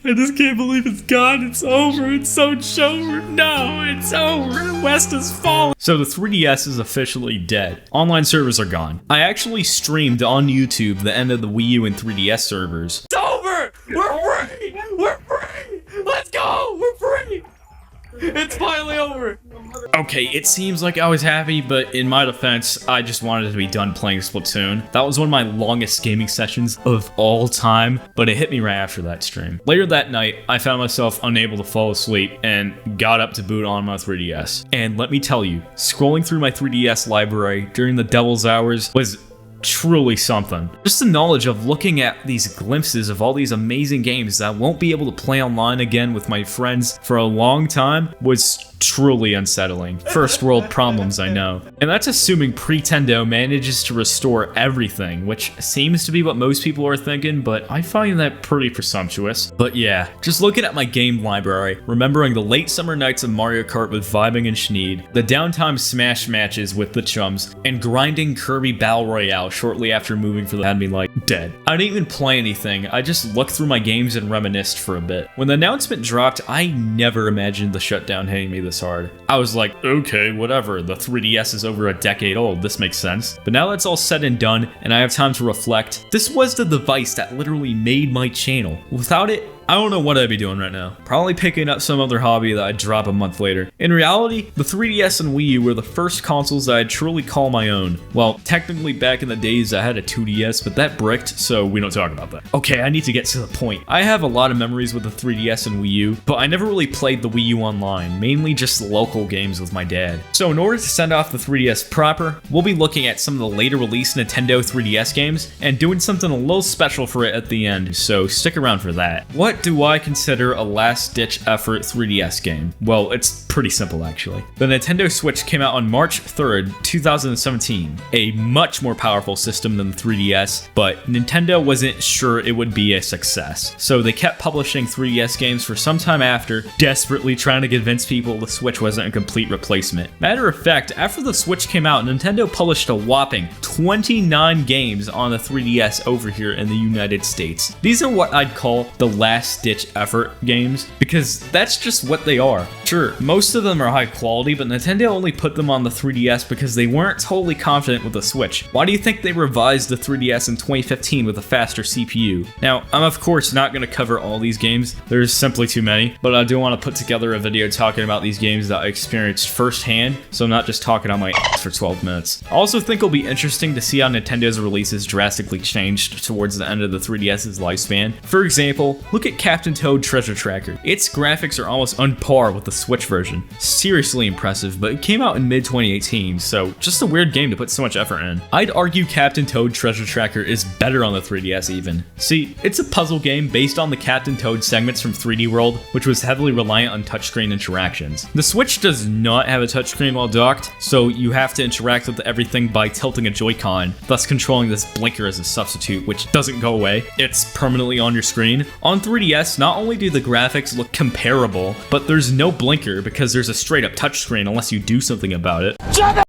I just can't believe it's gone. It's over. It's so over. No, it's over. The West has fallen. So the 3DS is officially dead. Online servers are gone. I actually streamed on YouTube the end of the Wii U and 3DS servers. It's over. We're free. We're free. Let's go. We're free. It's finally over. Okay, it seems like I was happy, but in my defense, I just wanted to be done playing Splatoon. That was one of my longest gaming sessions of all time, but it hit me right after that stream. Later that night, I found myself unable to fall asleep and got up to boot on my 3DS. And let me tell you, scrolling through my 3DS library during the devil's hours was truly something. Just the knowledge of looking at these glimpses of all these amazing games that I won't be able to play online again with my friends for a long time was truly unsettling. First world problems, I know. And that's assuming Pretendo manages to restore everything, which seems to be what most people are thinking, but I find that pretty presumptuous. But yeah, just looking at my game library, remembering the late summer nights of Mario Kart with Vibing and Schneed, the downtime Smash matches with the chums, and grinding Kirby Battle Royale shortly after moving for the had me like dead. I didn't even play anything, I just looked through my games and reminisced for a bit. When the announcement dropped, I never imagined the shutdown hitting me this hard. I was like, okay, whatever, the 3DS is over a decade old, this makes sense. But now that's all said and done, and I have time to reflect, this was the device that literally made my channel. Without it, I don't know what I'd be doing right now. Probably picking up some other hobby that I'd drop a month later. In reality, the 3DS and Wii U were the first consoles that I'd truly call my own. Well, technically back in the days I had a 2DS, but that bricked, so we don't talk about that. Okay, I need to get to the point. I have a lot of memories with the 3DS and Wii U, but I never really played the Wii U online, mainly just local games with my dad. So in order to send off the 3DS proper, we'll be looking at some of the later released Nintendo 3DS games and doing something a little special for it at the end, so stick around for that. What do I consider a last-ditch effort 3DS game? Well, it's pretty simple actually. The Nintendo Switch came out on March 3rd, 2017, a much more powerful system than the 3DS, but Nintendo wasn't sure it would be a success. So they kept publishing 3DS games for some time after, desperately trying to convince people the Switch wasn't a complete replacement. Matter of fact, after the Switch came out, Nintendo published a whopping 29 games on the 3DS over here in the United States. These are what I'd call the last-ditch effort games, because that's just what they are. Sure, most of them are high quality, but Nintendo only put them on the 3DS because they weren't totally confident with the Switch. Why do you think they revised the 3DS in 2015 with a faster CPU? Now, I'm of course not going to cover all these games, there's simply too many, but I do want to put together a video talking about these games that I experienced firsthand, so I'm not just talking on my ass for 12 minutes. I also think it'll be interesting to see how Nintendo's releases drastically changed towards the end of the 3DS's lifespan. For example, look at Captain Toad Treasure Tracker. Its graphics are almost on par with the Switch version. Seriously impressive, but it came out in mid-2018, so just a weird game to put so much effort in. I'd argue Captain Toad Treasure Tracker is better on the 3DS even. See, it's a puzzle game based on the Captain Toad segments from 3D World, which was heavily reliant on touchscreen interactions. The Switch does not have a touchscreen while docked, so you have to interact with everything by tilting a Joy-Con, thus controlling this blinker as a substitute, which doesn't go away. It's permanently on your screen. On 3DS, not only do the graphics look comparable, but there's no blinker because there's a straight up touchscreen unless you do something about it.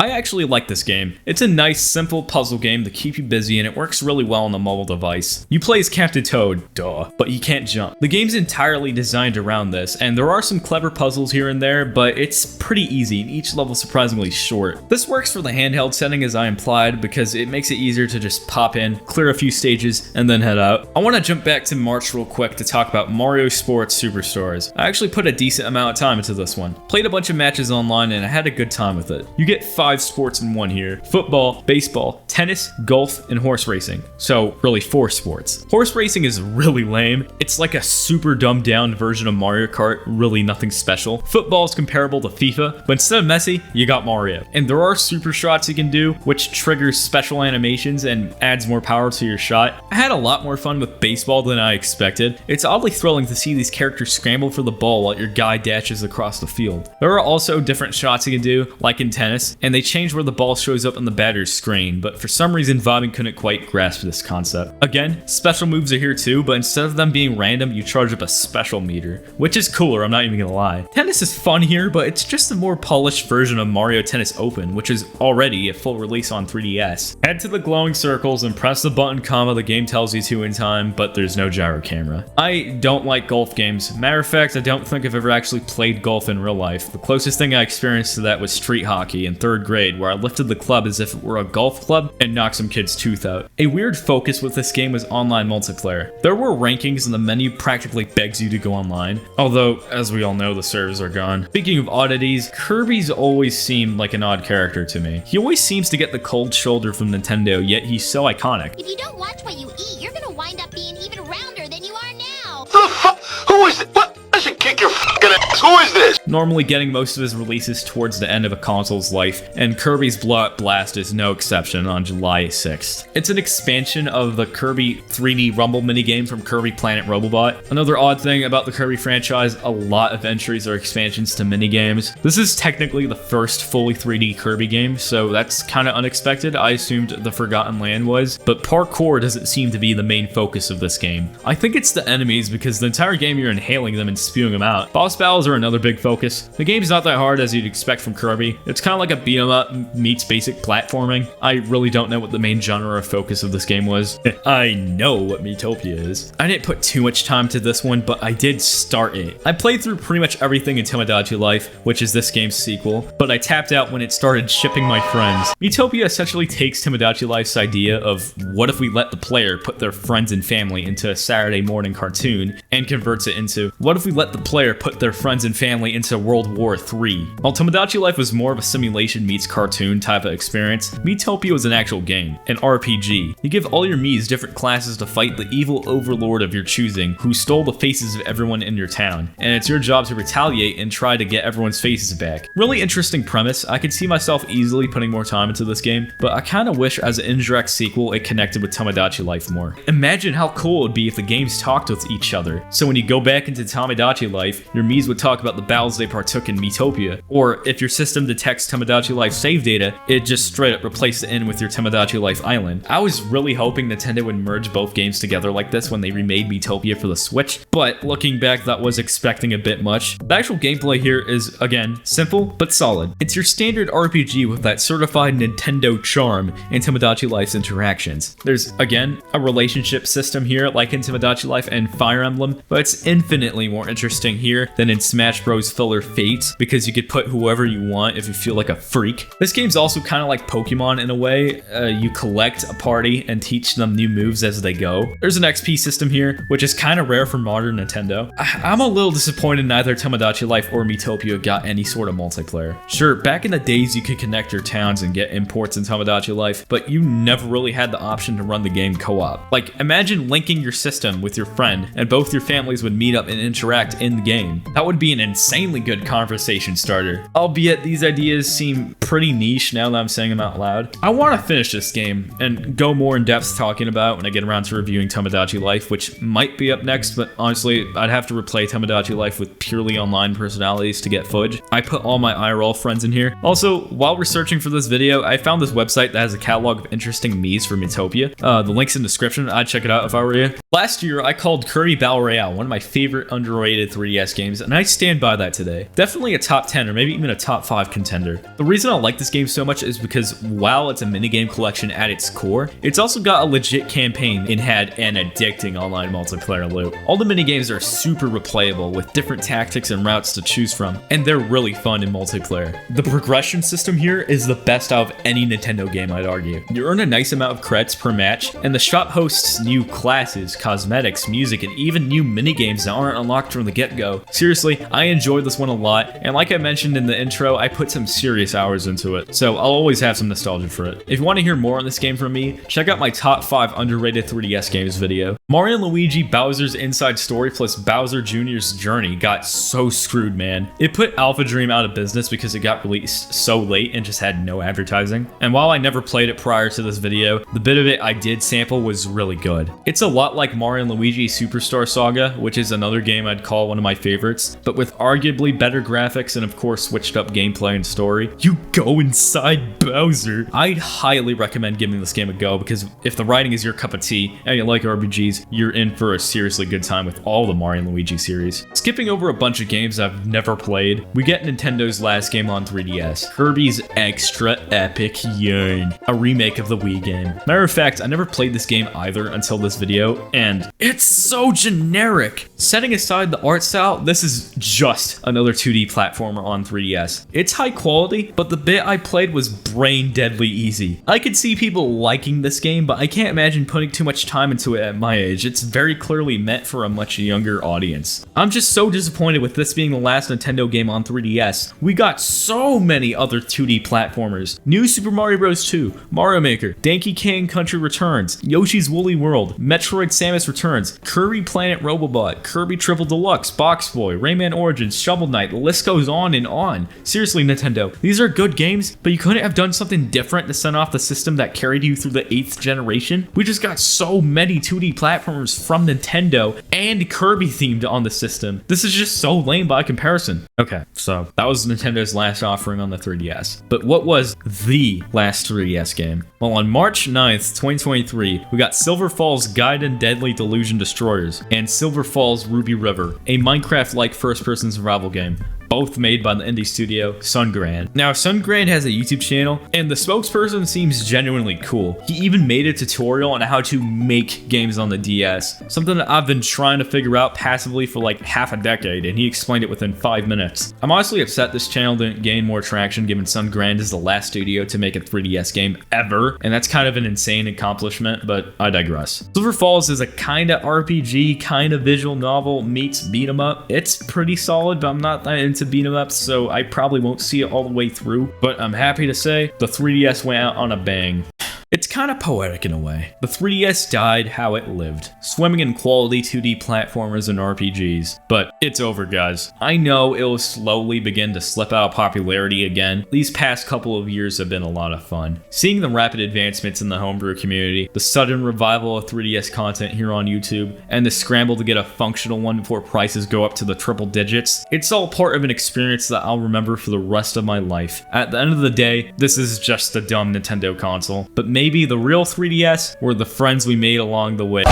I actually like this game. It's a nice, simple puzzle game to keep you busy, and it works really well on the mobile device. You play as Captain Toad, duh, but he can't jump. The game's entirely designed around this, and there are some clever puzzles here and there, but it's pretty easy, and each level surprisingly short. This works for the handheld setting as I implied, because it makes it easier to just pop in, clear a few stages, and then head out. I want to jump back to March real quick to talk about Mario Sports Superstars. I actually put a decent amount of time into this one. Played a bunch of matches online, and I had a good time with it. You get 5 sports in one here: football, baseball, tennis, golf, and horse racing. So really 4 sports. Horse racing is really lame. It's like a super dumbed down version of Mario Kart, really nothing special. Football is comparable to FIFA, but instead of Messi, you got Mario. And there are super shots you can do, which triggers special animations and adds more power to your shot. I had a lot more fun with baseball than I expected. It's oddly thrilling to see these characters scramble for the ball while your guy dashes across the field. There are also different shots you can do, like in tennis, and they change where the ball shows up on the batter's screen, but for some reason Vibing couldn't quite grasp this concept. Again, special moves are here too, but instead of them being random, you charge up a special meter, which is cooler, I'm not even gonna lie. Tennis is fun here, but it's just a more polished version of Mario Tennis Open, which is already a full release on 3DS. Head to the glowing circles and press the button comma the game tells you to in time, but there's no gyro camera. I I don't like golf games. Matter of fact, I don't think I've ever actually played golf in real life. The closest thing I experienced to that was street hockey in 3rd grade, where I lifted the club as if it were a golf club and knocked some kid's tooth out. A weird focus with this game was online multiplayer. There were rankings and the menu practically begs you to go online, although, as we all know, the servers are gone. Speaking of oddities, Kirby's always seemed like an odd character to me. He always seems to get the cold shoulder from Nintendo, yet he's so iconic. If you don't watch what you eat, you're gonna wind up being even rounder than you are now. The fuck? Who is it? What? I should kick your fucking ass. Who is this? Normally getting most of his releases towards the end of a console's life, and Kirby's Blowout Blast is no exception on July 6th. It's an expansion of the Kirby 3D Rumble minigame from Kirby Planet Robobot. Another odd thing about the Kirby franchise, a lot of entries are expansions to minigames. This is technically the first fully 3D Kirby game, so that's kind of unexpected. I assumed the Forgotten Land was, but parkour doesn't seem to be the main focus of this game. I think it's the enemies, because the entire game you're inhaling them and spewing them out. Boss battles are another big focus. The game's not that hard as you'd expect from Kirby. It's kind of like a beat 'em up meets basic platforming. I really don't know what the main genre or focus of this game was. I know what Miitopia is. I didn't put too much time to this one, but I did start it. I played through pretty much everything in Tomodachi Life, which is this game's sequel, but I tapped out when it started shipping my friends. Miitopia essentially takes Tomodachi Life's idea of what if we let the player put their friends and family into a Saturday morning cartoon and converts it into what if we let the player put their friends and family into World War III. While Tomodachi Life was more of a simulation meets cartoon type of experience, Miitopia was an actual game, an RPG. You give all your Miis different classes to fight the evil overlord of your choosing who stole the faces of everyone in your town, and it's your job to retaliate and try to get everyone's faces back. Really interesting premise. I could see myself easily putting more time into this game, but I kind of wish as an indirect sequel it connected with Tomodachi Life more. Imagine how cool it would be if the games talked with each other, so when you go back into Tomodachi Life, your Miis would talk about the battles they partook in Miitopia, or if your system detects Tomodachi Life save data, it just straight up replaces it in with your Tomodachi Life island. I was really hoping Nintendo would merge both games together like this when they remade Miitopia for the Switch, but looking back that was expecting a bit much. The actual gameplay here is, again, simple but solid. It's your standard RPG with that certified Nintendo charm in Tomodachi Life's interactions. There's, again, a relationship system here like in Tomodachi Life and Fire Emblem, but it's infinitely more interesting here than in Smash Bros. Filler Fates, because you could put whoever you want if you feel like a freak. This game's also kind of like Pokemon in a way. You collect a party and teach them new moves as they go. There's an XP system here, which is kind of rare for modern Nintendo. I'm a little disappointed neither Tomodachi Life or Miitopia got any sort of multiplayer. Sure, back in the days you could connect your towns and get imports in Tomodachi Life, but you never really had the option to run the game co-op. Like, imagine linking your system with your friend and both your families would meet up and interact in the game. That would be an insanely good conversation starter. Albeit these ideas seem pretty niche now that I'm saying them out loud. I want to finish this game and go more in depth talking about when I get around to reviewing Tomodachi Life, which might be up next, but honestly, I'd have to replay Tomodachi Life with purely online personalities to get footage. I put all my IRL friends in here. Also, while researching for this video, I found this website that has a catalog of interesting Miis for Miitopia. The link's in the description. I'd check it out if I were you. Last year, I called Kirby Battle Royale one of my favorite underrated 3DS games, and I stand by that today. Definitely a top 10 or maybe even a top 5 contender. The reason I like this game so much is because while it's a minigame collection at its core, it's also got a legit campaign and had an addicting online multiplayer loop. All the minigames are super replayable with different tactics and routes to choose from, and they're really fun in multiplayer. The progression system here is the best out of any Nintendo game, I'd argue. You earn a nice amount of credits per match, and the shop hosts new classes, cosmetics, music, and even new minigames that aren't unlocked from the get-go. Seriously, I enjoyed this one a lot, and like I mentioned in the intro, I put some serious hours into it, so I'll always have some nostalgia for it. If you want to hear more on this game from me, check out my top 5 underrated 3DS games video. Mario & Luigi Bowser's Inside Story plus Bowser Jr.'s Journey got so screwed, man. It put Alpha Dream out of business because it got released so late and just had no advertising. And while I never played it prior to this video, the bit of it I did sample was really good. It's a lot like Mario & Luigi Superstar Saga, which is another game I'd call one of my favorites, but with arguably better graphics and of course switched up gameplay and story. You go inside Bowser. I'd highly recommend giving this game a go because if the writing is your cup of tea and you like RPGs, you're in for a seriously good time with all the Mario & Luigi series. Skipping over a bunch of games I've never played, we get Nintendo's last game on 3DS, Kirby's Extra Epic Yarn, a remake of the Wii game. Matter of fact, I never played this game either until this video, and it's so generic. Setting aside the art style, this is just another 2D platformer on 3DS. It's high quality, but the bit I played was brain deadly easy. I could see people liking this game, but I can't imagine putting too much time into it at my age. It's very clearly meant for a much younger audience. I'm just so disappointed with this being the last Nintendo game on 3DS. We got so many other 2D platformers. New Super Mario Bros. 2, Mario Maker, Donkey Kong Country Returns, Yoshi's Woolly World, Metroid Samus Returns, Kirby Planet Robobot, Kirby Triple Deluxe, Box Boy, Rayman Origins, Shovel Knight, the list goes on and on. Seriously, Nintendo, these are good games, but you couldn't have done something different to send off the system that carried you through the 8th generation? We just got so many 2D platformers from Nintendo and Kirby themed on the system. This is just so lame by comparison. Okay, so that was Nintendo's last offering on the 3DS. But what was the last 3DS game? Well, on March 9th, 2023, we got Silver Falls Gaiden Deadly Delusion Destroyers and Silver Falls Ruby River, a Minecraft-like first-person survival game, both made by the indie studio Sungran. Now, Sungran has a YouTube channel, and the spokesperson seems genuinely cool. He even made a tutorial on how to make games on the DS, something that I've been trying to figure out passively for like half a decade, and he explained it within 5 minutes. I'm honestly upset this channel didn't gain more traction given Sungran is the last studio to make a 3DS game ever, and that's kind of an insane accomplishment, but I digress. Silver Falls is a kinda RPG, kinda visual novel meets beat 'em up. It's pretty solid, but I'm not that into beat 'em ups, so I probably won't see it all the way through, but I'm happy to say the 3DS went out on a bang. It's kind of poetic in a way. The 3DS died how it lived, swimming in quality 2D platformers and RPGs. But it's over, guys. I know it will slowly begin to slip out of popularity again. These past couple of years have been a lot of fun. Seeing the rapid advancements in the homebrew community, the sudden revival of 3DS content here on YouTube, and the scramble to get a functional one before prices go up to the triple digits, it's all part of an experience that I'll remember for the rest of my life. At the end of the day, this is just a dumb Nintendo console, but maybe the real 3DS were the friends we made along the way.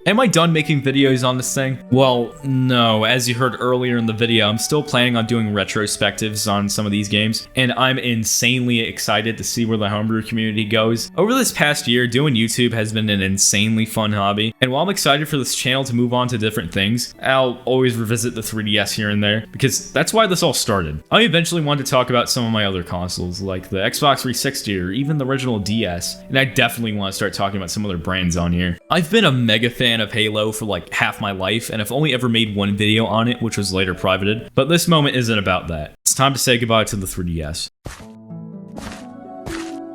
Am I done making videos on this thing? Well, no. As you heard earlier in the video, I'm still planning on doing retrospectives on some of these games, and I'm insanely excited to see where the homebrew community goes. Over this past year, doing YouTube has been an insanely fun hobby, and while I'm excited for this channel to move on to different things, I'll always revisit the 3DS here and there, because that's why this all started. I eventually wanted to talk about some of my other consoles, like the Xbox 360 or even the original DS, and I definitely want to start talking about some other brands on here. I've been a mega fan of Halo for like half my life, and I've only ever made one video on it, which was later privated, but this moment isn't about that. It's time to say goodbye to the 3DS.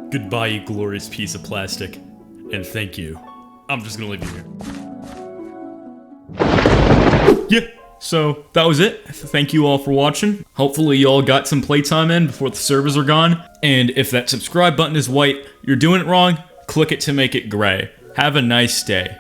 Goodbye, you glorious piece of plastic, and thank you. I'm just gonna leave you here. Yeah, so that was it. Thank you all for watching. Hopefully you all got some playtime in before the servers are gone, and if that subscribe button is white, you're doing it wrong. Click it to make it gray. Have a nice day.